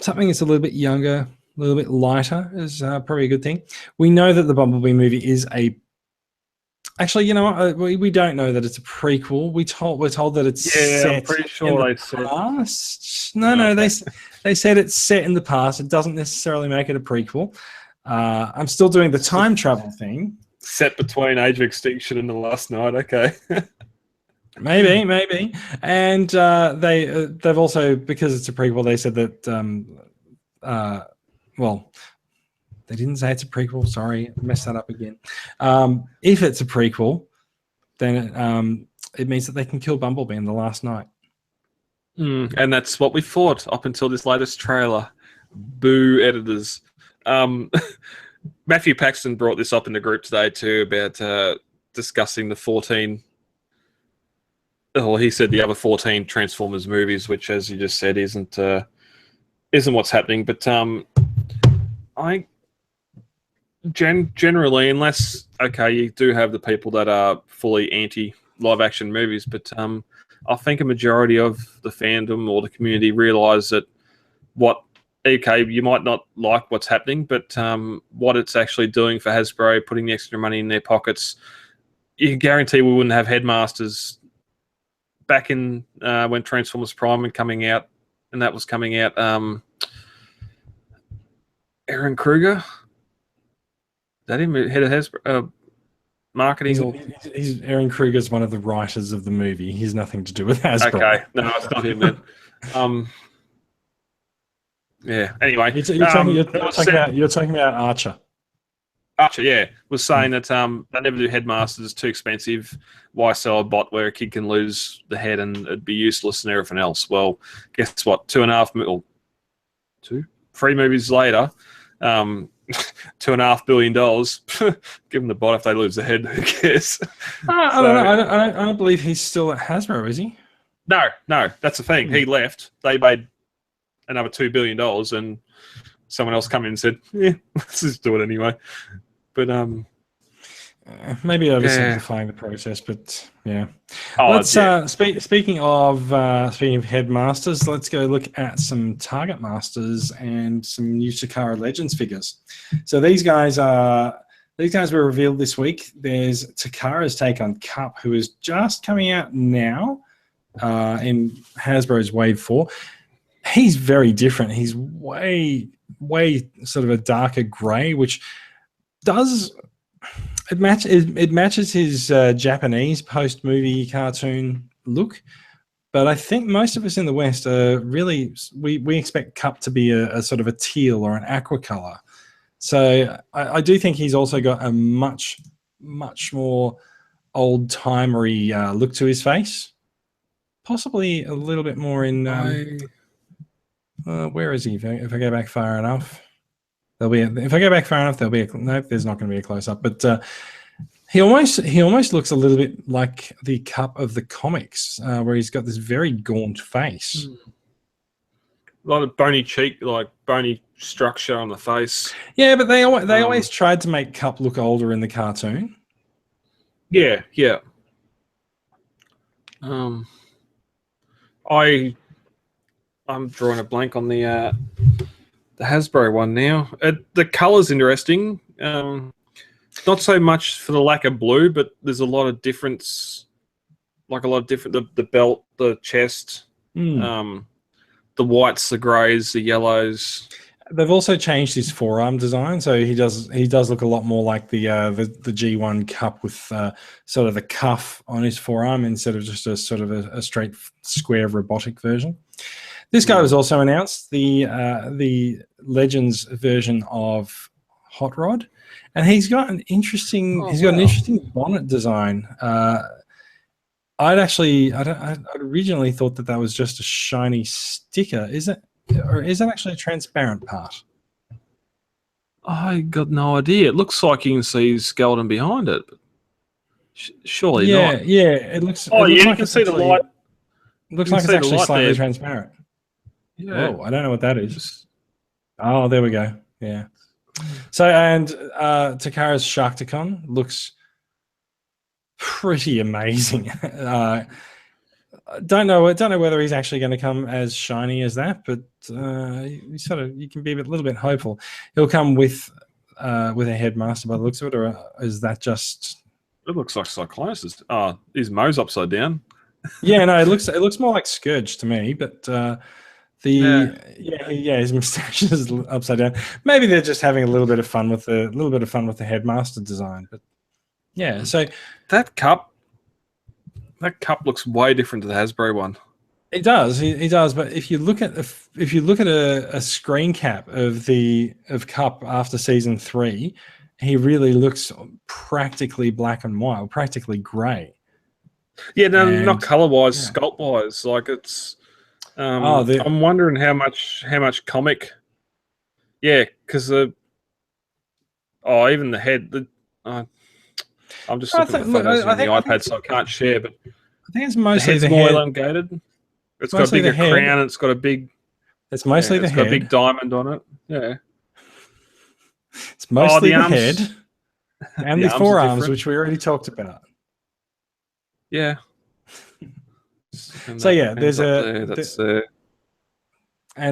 something that's a little bit younger, a little bit lighter is probably a good thing. We know that the Bumblebee movie is actually, you know what? We don't know that it's a prequel. We're told that it's set I'm pretty sure in the past. No, they said it's set in the past. It doesn't necessarily make it a prequel. I'm still doing the time travel thing. Set between Age of Extinction and The Last Night. Okay. maybe. And they've also, because it's a prequel, they said that they didn't say it's a prequel. Sorry, I messed that up again. If it's a prequel, then it means that they can kill Bumblebee in The Last Night. And that's what we thought up until this latest trailer. Boo, editors. Matthew Paxton brought this up in the group today too about discussing the 14. Well, he said the other 14 Transformers movies, which, as you just said, isn't what's happening. But I generally, unless you do have the people that are fully anti live action movies, but I think a majority of the fandom or the community realise that you might not like what's happening, but what it's actually doing for Hasbro, putting the extra money in their pockets, you can guarantee we wouldn't have Headmasters back in when Transformers Prime was coming out, and that was coming out. Aaron Kruger, is that him? Head of Hasbro marketing? Aaron Kruger's one of the writers of the movie. He's nothing to do with Hasbro. Okay, no, it's not him then. Yeah. Anyway, you're talking about Archer. Archer, yeah, was saying that they never do Headmasters. It's too expensive. Why sell a bot where a kid can lose the head and it'd be useless and everything else? Well, guess what? 3 movies later, $2.5 billion. Give them the bot if they lose the head. Who cares? I don't know. I don't believe he's still at Hasbro, is he? No. That's the thing. He left. They made another $2 billion, and someone else come in and said, "Yeah, let's just do it anyway." But maybe oversimplifying the process, but yeah. Speaking of Headmasters, let's go look at some Target Masters and some new Takara Legends figures. So these guys were revealed this week. There's Takara's take on Cup, who is just coming out now in Hasbro's Wave 4. He's very different. He's way sort of a darker grey, which it matches his Japanese post-movie cartoon look, But I think most of us in the West are really we expect Cup to be a sort of a teal or an aqua color. So I do think he's also got a much more old timery look to his face. Possibly a little bit more in. Where is he? If I go back far enough, there'll be. If I go back far enough, there'll be. Nope, there's not going to be a close up. But he almost looks a little bit like the Cup of the comics, where he's got this very gaunt face. A lot of bony cheek, like bony structure on the face. Yeah, but they always tried to make Cup look older in the cartoon. Yeah. I'm drawing a blank on the Hasbro one now. The color's interesting. Not so much for the lack of blue, but there's a lot of difference. Like a lot of different. The belt, the chest, the whites, the greys, the yellows. They've also changed his forearm design, so he does look a lot more like the G1 Cup with sort of the cuff on his forearm instead of just a sort of a straight square robotic version. This guy was also announced, the Legends version of Hot Rod, and he's got an interesting bonnet design. I'd originally thought that was just a shiny sticker. Is it? Or is that actually a transparent part? I got no idea. It looks like you can see his skeleton behind it. But surely not. Yeah. It looks. Oh, you can see the light. Looks like it's actually slightly transparent. Yeah. Whoa, I don't know what that is. Oh, there we go. Yeah. So, and Takara's Sharkticon looks pretty amazing. Don't know whether he's actually going to come as shiny as that, but you can be a little bit hopeful. He'll come with a headmaster by the looks of it, or is that just? It looks like Cyclonus. His Mo's upside down. Yeah, no, it looks more like Scourge to me, but his moustache is upside down. Maybe they're just having a little bit of fun with the headmaster design, but yeah. So that cup looks way different to the Hasbro one. It does. He does. But if you look at a screen cap of Cup after season 3, he really looks practically black and white, or practically grey. Yeah, no, not color wise, sculpt wise. Like it's. I'm wondering how much comic. Yeah, because even the head. I'm just looking at the photos on the iPad, so I can't share. But I think it's mostly the head's more elongated. It's got a bigger crown. It's got a big. It's mostly the head. It's got a big diamond on it. Yeah. It's mostly the head and the forearms, which we already talked about. Yeah. So yeah, there's and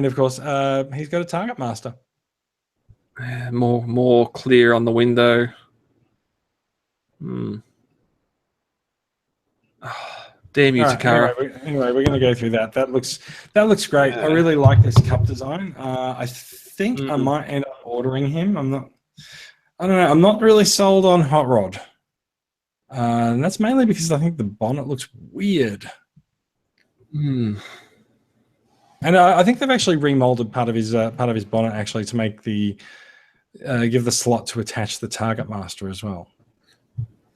of course he's got a target master. More clear on the window. Oh, damn you, Takara. Anyway, we're going to go through that. That looks great. I really like this cup design. I think I might end up ordering him. I don't know. I'm not really sold on Hot Rod. And that's mainly because I think the bonnet looks weird. And I think they've actually remolded part of his bonnet actually to make give the slot to attach the target master as well.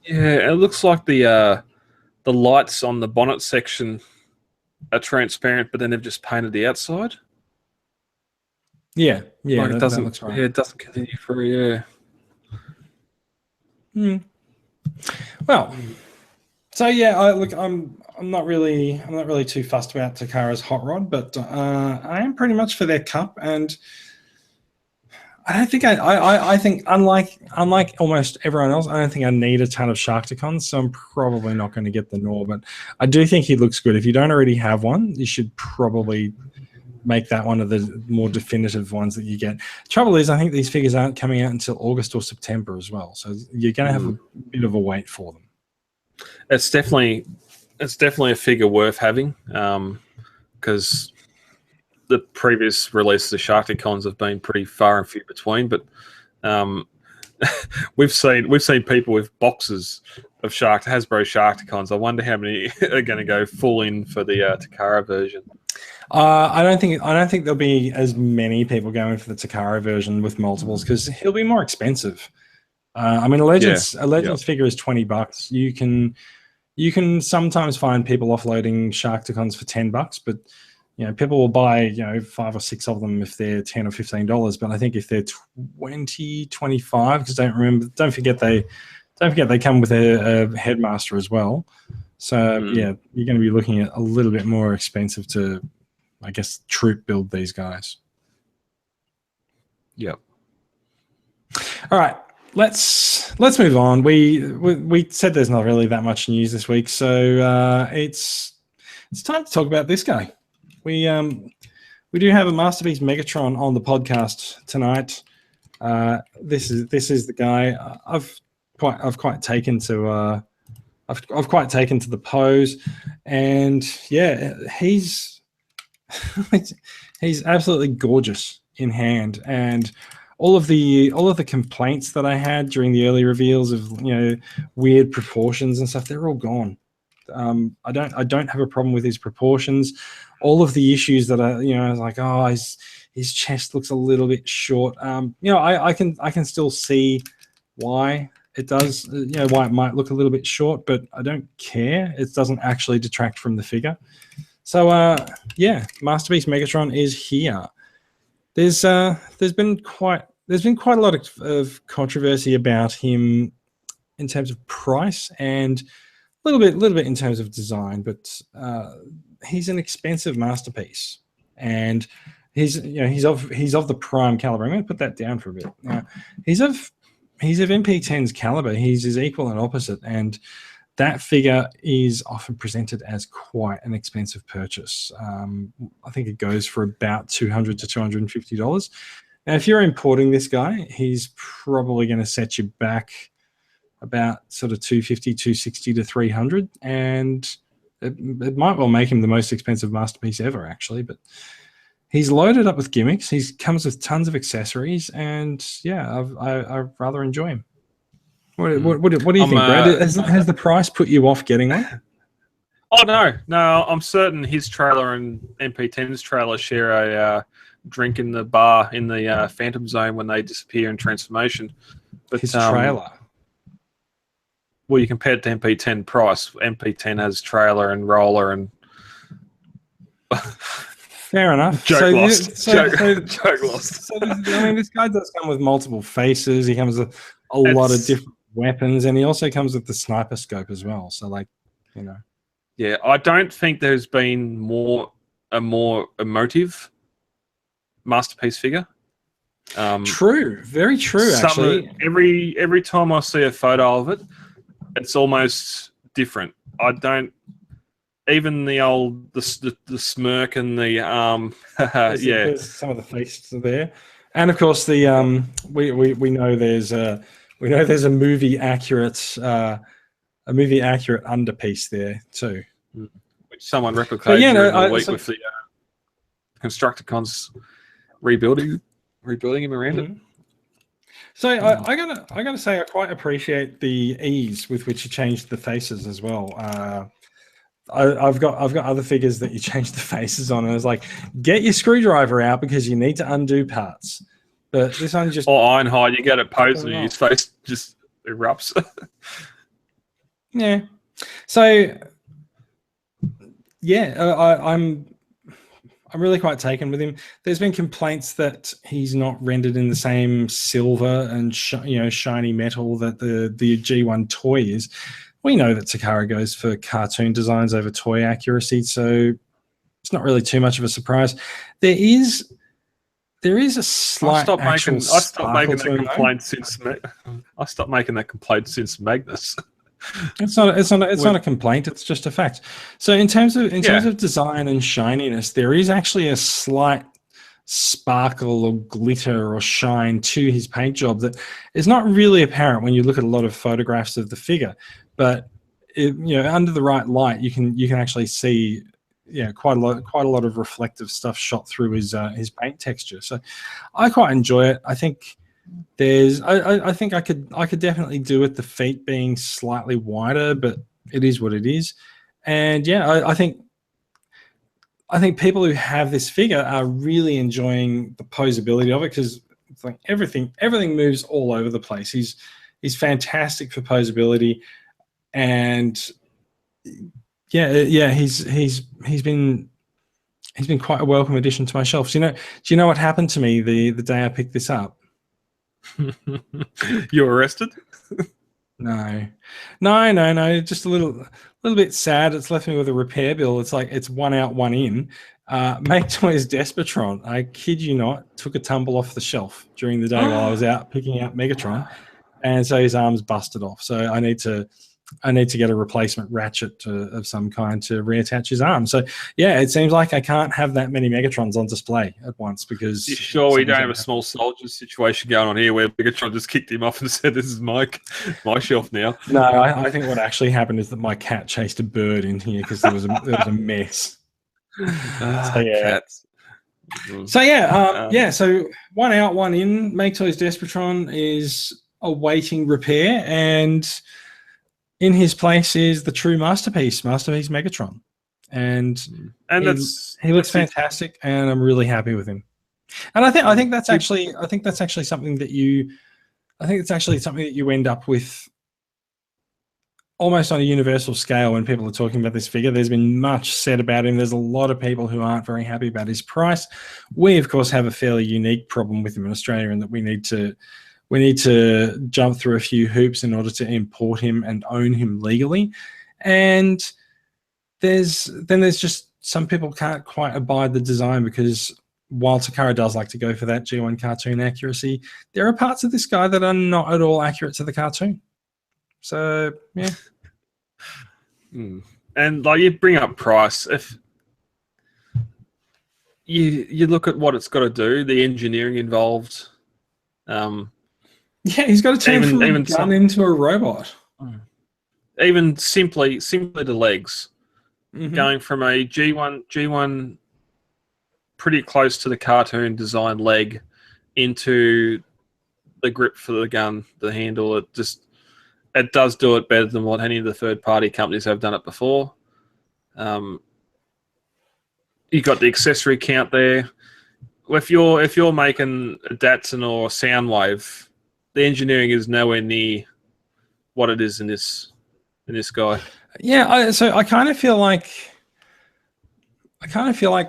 Yeah, it looks like the lights on the bonnet section are transparent, but then they've just painted the outside. Yeah, like that looks right. Yeah, it doesn't continue through. Yeah. Well, so yeah, I'm not really too fussed about Takara's Hot Rod, but I am pretty much for their cup, and I don't think I think unlike almost everyone else, I don't think I need a ton of Sharkticons, so I'm probably not going to get the Nor, but I do think he looks good. If you don't already have one, you should probably make that one of the more definitive ones that you get. Trouble is, I think these figures aren't coming out until August or September as well, so you're going to have a bit of a wait for them. It's definitely a figure worth having, because the previous releases of Sharkticons have been pretty far and few between. But we've seen people with boxes of Hasbro Sharkticons. I wonder how many are going to go full in for the Takara version. I don't think there'll be as many people going for the Takara version with multiples because he'll be more expensive. I mean, a Legends figure is $20. You can sometimes find people offloading Sharkticons for $10, but people will buy 5 or 6 of them if they're $10 or $15. But I think if they're 20, 25, because don't forget they come with a headmaster as well. So you're going to be looking at a little bit more expensive to, I guess, troop build these guys. Yep. All right, let's move on. We said there's not really that much news this week, so it's time to talk about this guy. We do have a Masterpiece Megatron on the podcast tonight. This is the guy I've quite taken to the pose, and he's he's absolutely gorgeous in hand, and all of the complaints that I had during the early reveals of weird proportions and stuff, they're all gone. I don't have a problem with his proportions. All of the issues that I was like, oh, his chest looks a little bit short. I can still see why it does, why it might look a little bit short, but I don't care. It doesn't actually detract from the figure. So Masterpiece Megatron is here. There's been quite a lot of controversy about him in terms of price and a little bit in terms of design, but he's an expensive masterpiece, and he's of the prime caliber. I'm going to put that down for a bit. Now, he's of MP10's caliber. He's his equal and opposite, and that figure is often presented as quite an expensive purchase. I think it goes for about $200 to $250. Now, if you're importing this guy, he's probably going to set you back about sort of $250, $260 to $300, and it might well make him the most expensive masterpiece ever, actually. But he's loaded up with gimmicks. He comes with tons of accessories, and I rather enjoy him. What do you think, Brad? Has the price put you off getting one? Oh no! I'm certain his trailer and MP10's trailer share a drink in the bar in the Phantom Zone when they disappear in transformation. But his trailer. Well, you compare it to MP10 price. MP10 has trailer and roller and. Fair enough. Joke lost. Joke lost. So this guy does come with multiple faces. He comes with a lot of different weapons, and he also comes with the sniper scope as well. So, Yeah, I don't think there's been a more emotive masterpiece figure. True, very true. Actually, every time I see a photo of it, it's almost different. I don't. Even the smirk and the there's some of the faces there, and of course the we know there's a movie accurate underpiece there too, which someone replicated during the week with the Constructicons rebuilding him around it. So I gotta say I quite appreciate the ease with which you changed the faces as well. I've got other figures that you change the faces on, and I was like, get your screwdriver out because you need to undo parts. But this one just Ironhide, you get it posing and his face just erupts. Yeah. So I'm really quite taken with him. There's been complaints that he's not rendered in the same silver and shiny metal that the G1 toy is. We know that Takara goes for cartoon designs over toy accuracy, so it's not really too much of a surprise. There is a slight. I stopped making that complaint since Magnus. It's not a complaint. It's just a fact. So in terms of design and shininess, there is actually a slight sparkle or glitter or shine to his paint job that is not really apparent when you look at a lot of photographs of the figure. But under the right light, you can actually see quite a lot of reflective stuff shot through his paint texture. So I quite enjoy it. I think I think I could definitely do with the feet being slightly wider, but it is what it is. And yeah, I think people who have this figure are really enjoying the posability of it, because it's like everything moves all over the place. He's fantastic for posability, and yeah, he's been quite a welcome addition to my shelf. So, do you know what happened to me the day I picked this up? You arrested? No. Just a little bit sad. It's left me with a repair bill. It's like it's one out, one in. Make Toys Despotron, I kid you not, took a tumble off the shelf during the day while I was out picking up Megatron, and so his arm's busted off. So I need to get a replacement ratchet of some kind to reattach his arm. So yeah, it seems like I can't have that many Megatrons on display at once, because you sure we don't have a small soldiers situation going on here where Megatron just kicked him off and said, "This is my shelf now"? No, I think what actually happened is that my cat chased a bird in here because there was a mess. So yeah. Cats. So one out, one in. Make Toys Despotron is awaiting repair, and in his place is the true masterpiece Megatron, and he looks fantastic, and I'm really happy with him. And I think that's actually something that you end up with almost on a universal scale when people are talking about this figure. There's been much said about him. There's a lot of people who aren't very happy about his price. We, of course, have a fairly unique problem with him in Australia, in that we need to jump through a few hoops in order to import him and own him legally. And there's just some people can't quite abide the design, because while Takara does like to go for that G1 cartoon accuracy, there are parts of this guy that are not at all accurate to the cartoon. So yeah. And like, you bring up price, if you look at what it's got to do, the engineering involved. Yeah, he's got to turn from a gun into a robot. Even simply the legs, going from a G1 pretty close to the cartoon design leg into the grip for the gun, the handle. It does do it better than what any of the third-party companies have done it before. You got the accessory count there. If you're making a Datsun or a Soundwave, the engineering is nowhere near what it is in this guy. Yeah, so I kind of feel like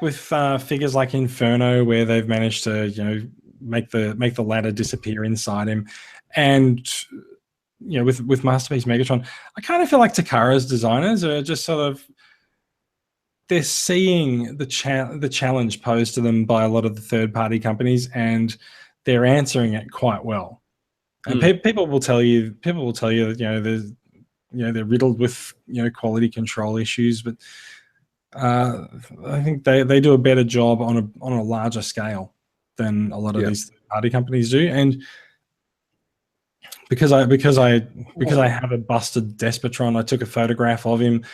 with figures like Inferno, where they've managed to make the ladder disappear inside him, and with Masterpiece Megatron, I kind of feel like Takara's designers are just sort of, they're seeing the challenge posed to them by a lot of the third-party companies, and they're answering it quite well. And people will tell you that they're riddled with quality control issues, but I think they do a better job on a larger scale than a lot of these third-party companies do. And because I have a busted Despotron, I took a photograph of him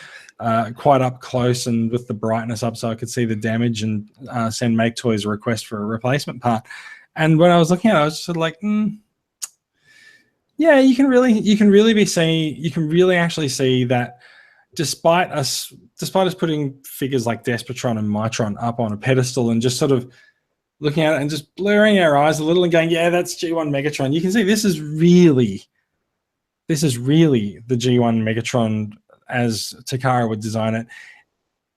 quite up close and with the brightness up, so I could see the damage, and send Make Toys a request for a replacement part. And when I was looking at it, I was sort of like, yeah, you can really actually see that despite us putting figures like Despotron and Mitron up on a pedestal and just sort of looking at it and just blurring our eyes a little and going, yeah, that's G1 Megatron, you can see this is really the G1 Megatron as Takara would design it,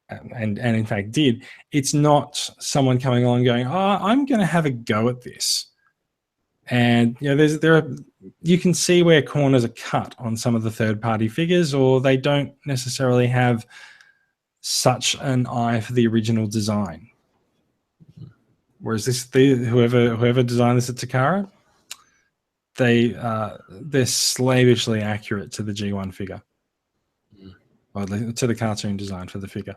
and in fact did. It's not someone coming along going, oh, I'm going to have a go at this. And you can see where corners are cut on some of the third-party figures, or they don't necessarily have such an eye for the original design. Whereas whoever designed this at Takara, they're slavishly accurate to the G1 figure, or to the cartoon design for the figure.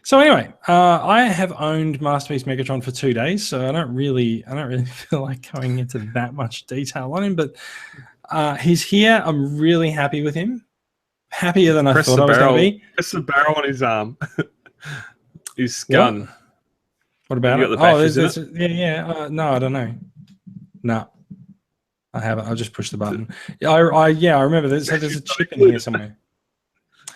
So anyway, I have owned Masterpiece Megatron for 2 days, so I don't really feel like going into that much detail on him. But he's here. I'm really happy with him. Happier than I thought I was going to be. Press the barrel on his arm. His gun. What about it? The No, I don't know. No, I haven't. I just pushed the button. Yeah, I remember that. So there's a chip in here somewhere.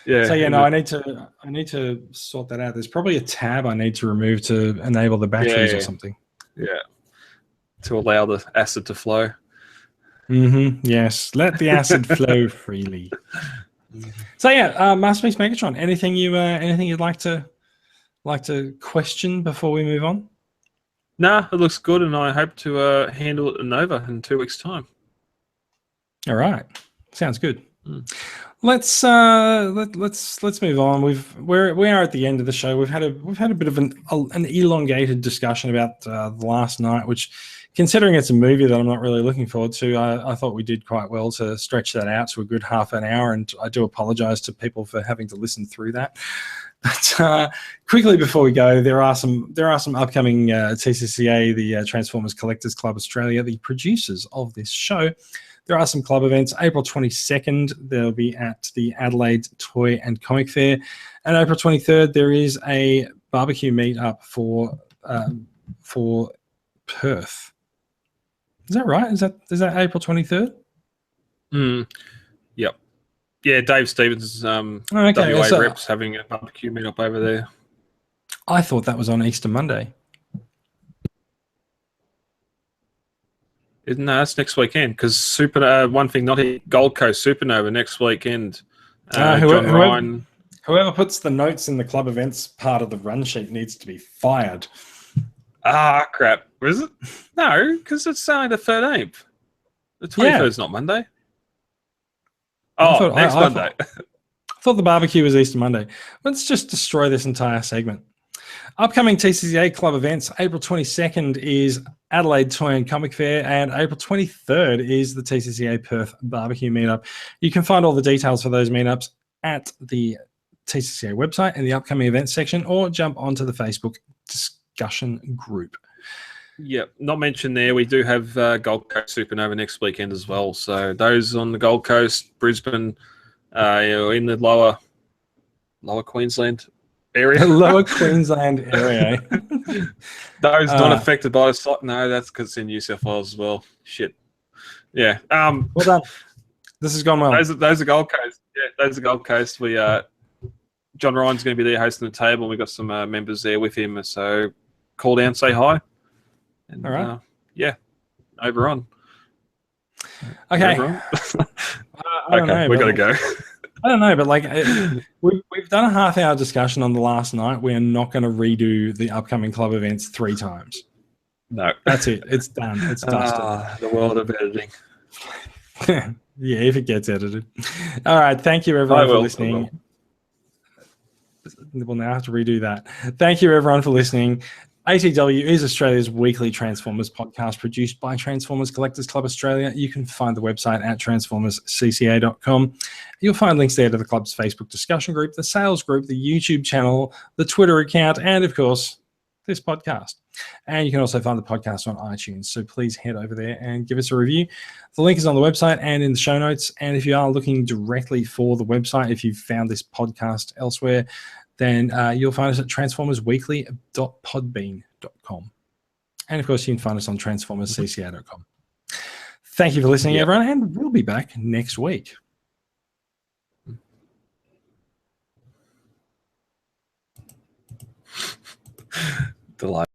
Yeah. So yeah, no, I need to sort that out. There's probably a tab I need to remove to enable the batteries or something. Yeah. To allow the acid to flow. Yes, let the acid flow freely. So yeah, Masterpiece Megatron. Anything you'd like to question before we move on? Nah, it looks good, and I hope to handle it at Nova in 2 weeks' time. All right, sounds good. Mm. Let's move on. We are at the end of the show. We've had a bit of an elongated discussion about the last night, which, considering it's a movie that I'm not really looking forward to, I thought we did quite well to stretch that out to a good half an hour. And I do apologise to people for having to listen through that. But quickly before we go, there are some upcoming TCCA, the Transformers Collectors Club Australia, the producers of this show. There are some club events. April 22nd, they'll be at the Adelaide Toy and Comic Fair. And April 23rd, there is a barbecue meetup for Perth. Is that right? Is that April 23rd? Yep. Yeah, Dave Stevens' WA reps having a barbecue meetup over there. I thought that was on Easter Monday. No, that's next weekend because one thing not here, Gold Coast Supernova next weekend. John Ryan. Whoever puts the notes in the club events part of the run sheet needs to be fired. Ah, crap. Is it? No, because it's only the 13th. The 23rd is not Monday. Oh, next Monday. I thought the barbecue was Easter Monday. Let's just destroy this entire segment. Upcoming TCCA club events, April 22nd is Adelaide Toy and Comic Fair, and April 23rd is the TCCA Perth Barbecue Meetup. You can find all the details for those meetups at the TCCA website in the upcoming events section, or jump onto the Facebook discussion group. Yep, not mentioned there. We do have Gold Coast Supernova next weekend as well. So those on the Gold Coast, Brisbane, in the lower Queensland area. Lower Queensland area. Those not affected by the slot. No, that's because it's in New South Wales as well. Shit. Yeah. Well done. This has gone well. Those are Gold Coast. Yeah, those are Gold Coast. We John Ryan's going to be there hosting the table. We've got some members there with him. So call down, say hi. And, all right. Over on. Okay. Over on? I don't know, we got to go. I don't know, but we've done a half-hour discussion on the last night. We're not going to redo the upcoming club events 3 times. No. That's it. It's done. It's dusted. The world of editing. Yeah, if it gets edited. All right. Thank you, everyone, for listening. We'll now have to redo that. Thank you, everyone, for listening. ATW is Australia's weekly Transformers podcast produced by Transformers Collectors Club Australia. You can find the website at transformerscca.com. You'll find links there to the club's Facebook discussion group, the sales group, the YouTube channel, the Twitter account, and, of course, this podcast. And you can also find the podcast on iTunes. So please head over there and give us a review. The link is on the website and in the show notes. And if you are looking directly for the website, if you've found this podcast elsewhere, then you'll find us at transformersweekly.podbean.com. And, of course, you can find us on transformerscca.com. Thank you for listening, everyone, and we'll be back next week. Delight.